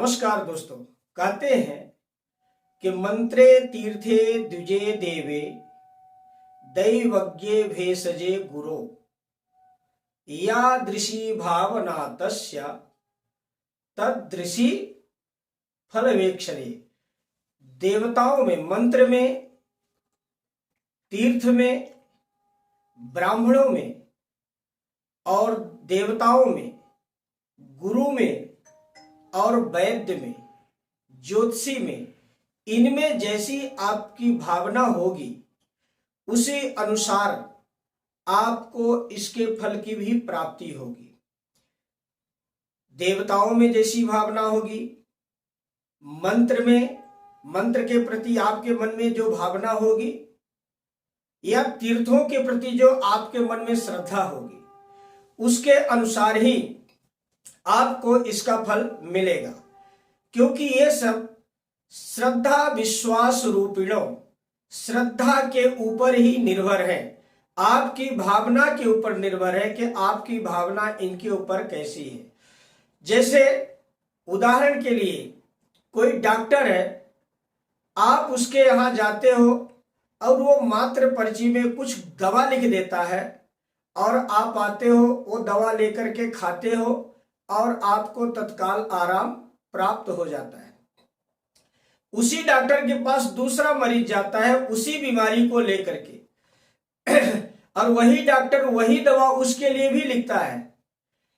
नमस्कार दोस्तों। कहते हैं कि मंत्रे तीर्थे द्विजे देवे दैवज्ञे भेषजे गुरो यादृशी भावना तस्य तदृशी फलवेक्षणे। देवताओं में, मंत्र में, तीर्थ में, ब्राह्मणों में और देवताओं में, गुरु में और वैद्य में, ज्योतिषी में, इनमें जैसी आपकी भावना होगी उसी अनुसार आपको इसके फल की भी प्राप्ति होगी। देवताओं में जैसी भावना होगी, मंत्र में, मंत्र के प्रति आपके मन में जो भावना होगी, या तीर्थों के प्रति जो आपके मन में श्रद्धा होगी, उसके अनुसार ही आपको इसका फल मिलेगा। क्योंकि ये सब श्रद्धा विश्वास रूपिणों, श्रद्धा के ऊपर ही निर्भर है, आपकी भावना के ऊपर निर्भर है कि आपकी भावना इनके ऊपर कैसी है। जैसे उदाहरण के लिए कोई डॉक्टर है, आप उसके यहाँ जाते हो और वो मात्र पर्ची में कुछ दवा लिख देता है और आप आते हो, वो दवा लेकर के खाते हो और आपको तत्काल आराम प्राप्त हो जाता है। उसी डॉक्टर के पास दूसरा मरीज जाता है उसी बीमारी को लेकर के और वही डॉक्टर वही दवा उसके लिए भी लिखता है,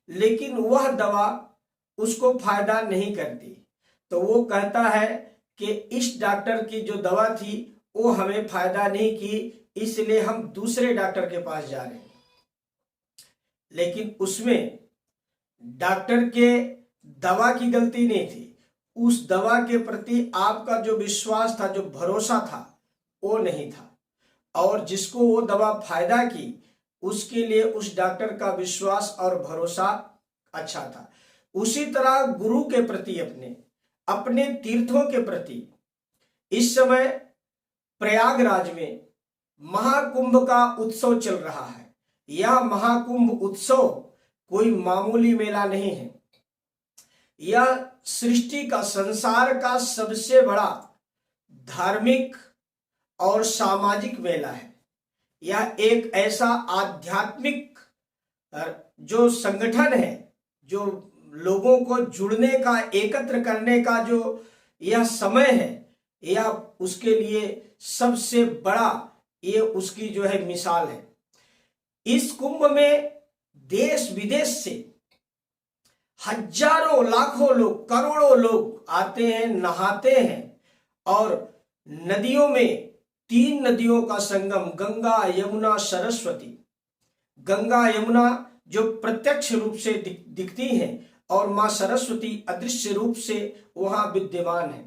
लेकिन वह दवा उसको फायदा नहीं करती। तो वो कहता है कि इस डॉक्टर की जो दवा थी वो हमें फायदा नहीं की, इसलिए हम दूसरे डॉक्टर के पास जा रहे हैं। लेकिन उसमें डॉक्टर के दवा की गलती नहीं थी, उस दवा के प्रति आपका जो विश्वास था, जो भरोसा था, वो नहीं था। और जिसको वो दवा फायदा की उसके लिए उस डॉक्टर का विश्वास और भरोसा अच्छा था। उसी तरह गुरु के प्रति, अपने तीर्थों के प्रति इस समय प्रयागराज में महाकुंभ का उत्सव चल रहा है। यह महाकुंभ उत्सव कोई मामूली मेला नहीं है, यह सृष्टि का, संसार का सबसे बड़ा धार्मिक और सामाजिक मेला है। यह एक ऐसा आध्यात्मिक जो संगठन है, जो लोगों को जुड़ने का, एकत्र करने का जो यह समय है, यह उसके लिए सबसे बड़ा, ये उसकी जो है मिसाल है। इस कुंभ में देश विदेश से हजारों लाखों लोग, करोड़ों लोग आते हैं, नहाते हैं। और नदियों में 3 नदियों का संगम, गंगा, यमुना, सरस्वती। गंगा यमुना जो प्रत्यक्ष रूप से दिखती हैं और मां सरस्वती अदृश्य रूप से वहां विद्यमान है।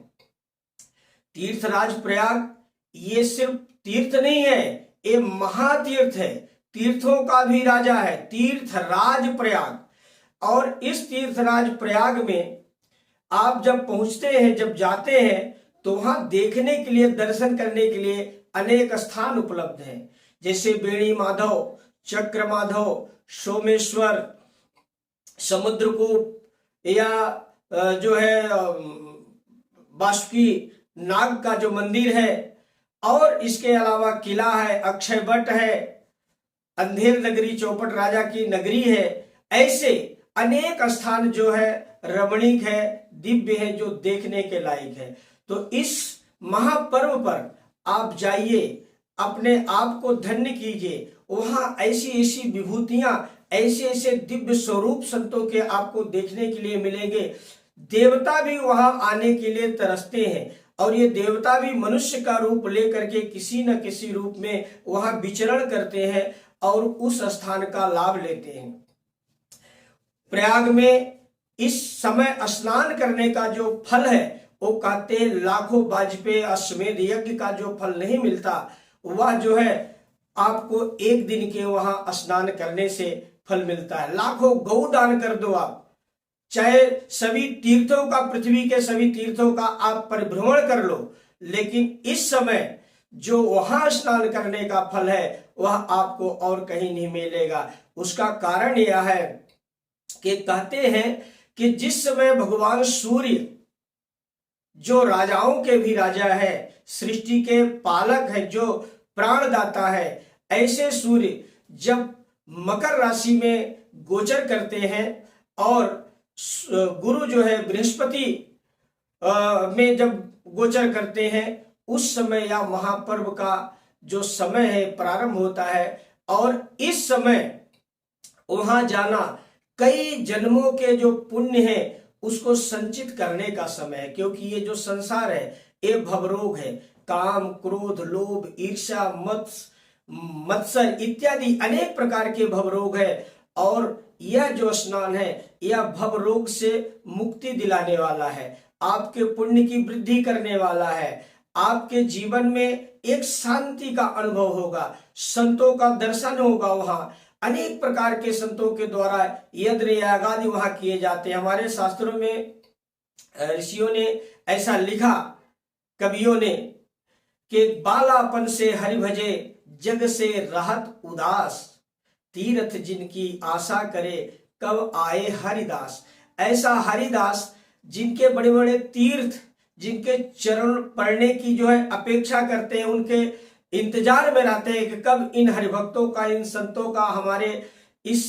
तीर्थराज प्रयाग ये सिर्फ तीर्थ नहीं है, ये महातीर्थ है, तीर्थों का भी राजा है, तीर्थराज प्रयाग। और इस तीर्थराज प्रयाग में आप जब पहुंचते हैं, जब जाते हैं, तो वहां देखने के लिए, दर्शन करने के लिए अनेक स्थान उपलब्ध हैं। जैसे बेणी माधव, चक्र माधव, सोमेश्वर, समुद्रकूप, या जो है बासुकी नाग का जो मंदिर है, और इसके अलावा किला है, अक्षय वट है, अंधेर नगरी, चौपट राजा की नगरी है। ऐसे अनेक स्थान जो है रमणीक है, दिव्य है, जो देखने के लायक है। तो इस महापर्व पर आप जाइए, अपने आप को धन्य कीजिए। वहां ऐसी ऐसी विभूतियां, ऐसे ऐसे दिव्य स्वरूप संतों के आपको देखने के लिए मिलेंगे। देवता भी वहां आने के लिए तरसते हैं, और ये देवता भी मनुष्य का रूप लेकर के किसी न किसी रूप में वहां विचरण करते हैं और उस स्थान का लाभ लेते हैं। प्रयाग में इस समय स्नान करने का जो फल है, वो कहते हैं लाखों वाजपेयी अश्वमेध यज्ञ का जो फल नहीं मिलता, वह जो है आपको एक दिन के वहां स्नान करने से फल मिलता है। लाखों गौ दान कर दो आप, चाहे सभी तीर्थों का, पृथ्वी के सभी तीर्थों का आप परिभ्रमण कर लो, लेकिन इस समय जो वहां स्नान करने का फल है वह आपको और कहीं नहीं मिलेगा। उसका कारण यह है कि कहते हैं कि जिस समय भगवान सूर्य जो राजाओं के भी राजा है, सृष्टि के पालक है, जो प्राणदाता है, ऐसे सूर्य जब मकर राशि में गोचर करते हैं और गुरु जो है बृहस्पति में जब गोचर करते हैं, उस समय या महापर्व का जो समय है प्रारंभ होता है। और इस समय वहां जाना कई जन्मों के जो पुण्य है उसको संचित करने का समय है, क्योंकि ये जो संसार है ये भवरोग है। काम, क्रोध, लोभ, ईर्ष्या, मत्सर इत्यादि अनेक प्रकार के भवरोग है। और यह जो स्नान है यह भवरोग से मुक्ति दिलाने वाला है, आपके पुण्य की वृद्धि करने वाला है, आपके जीवन में एक शांति का अनुभव होगा, संतों का दर्शन होगा। वहां अनेक प्रकार के संतों के द्वारा यज्ञ याग आदि वहां किए जाते हैं। हमारे शास्त्रों में ऋषियों ने ऐसा लिखा, कवियों ने, कि बालापन से हरि भजे जग से रहत उदास, तीर्थ जिनकी आशा करे कब आए हरिदास। ऐसा हरिदास जिनके बड़े बड़े तीर्थ, जिनके चरण पढ़ने की जो है अपेक्षा करते हैं, उनके इंतजार में रहते हैं कि कब इन हरिभक्तों का, इन संतों का हमारे इस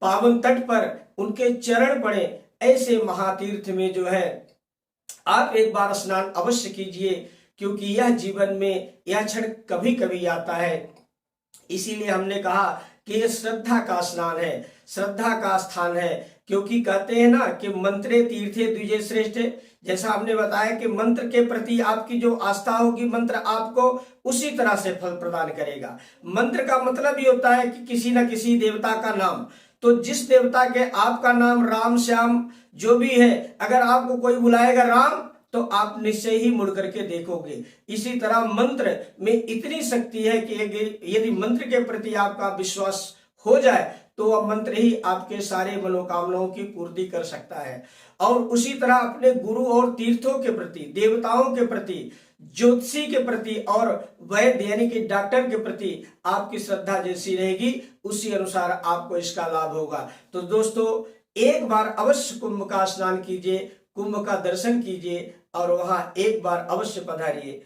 पावन तट पर उनके चरण पड़े। ऐसे महातीर्थ में जो है आप एक बार स्नान अवश्य कीजिए, क्योंकि यह जीवन में यह क्षण कभी कभी आता है। इसीलिए हमने कहा कि यह श्रद्धा का स्नान है, श्रद्धा का स्थान है, क्योंकि कहते हैं ना कि मंत्रे तीर्थे द्विजे श्रेष्ठ। जैसा हमने बताया कि मंत्र के प्रति आपकी जो आस्था होगी, मंत्र आपको उसी तरह से फल प्रदान करेगा। मंत्र का मतलब ये होता है कि किसी न किसी देवता का नाम, तो जिस देवता के आपका नाम राम, श्याम जो भी है, अगर आपको कोई बुलाएगा राम तो आप निश्चय ही मुड़ करके देखोगे। इसी तरह मंत्र में इतनी शक्ति है कि यदि मंत्र के प्रति आपका विश्वास हो जाए तो वह मंत्र ही आपके सारे मनोकामनाओं की पूर्ति कर सकता है। और उसी तरह अपने गुरु और तीर्थों के प्रति, देवताओं के प्रति, ज्योतिषी के प्रति और वैद्य यानी कि डॉक्टर के प्रति आपकी श्रद्धा जैसी रहेगी, उसी अनुसार आपको इसका लाभ होगा। तो दोस्तों, एक बार अवश्य कुंभ का स्नान कीजिए, कुंभ का दर्शन कीजिए और वहां एक बार अवश्य पधारिए।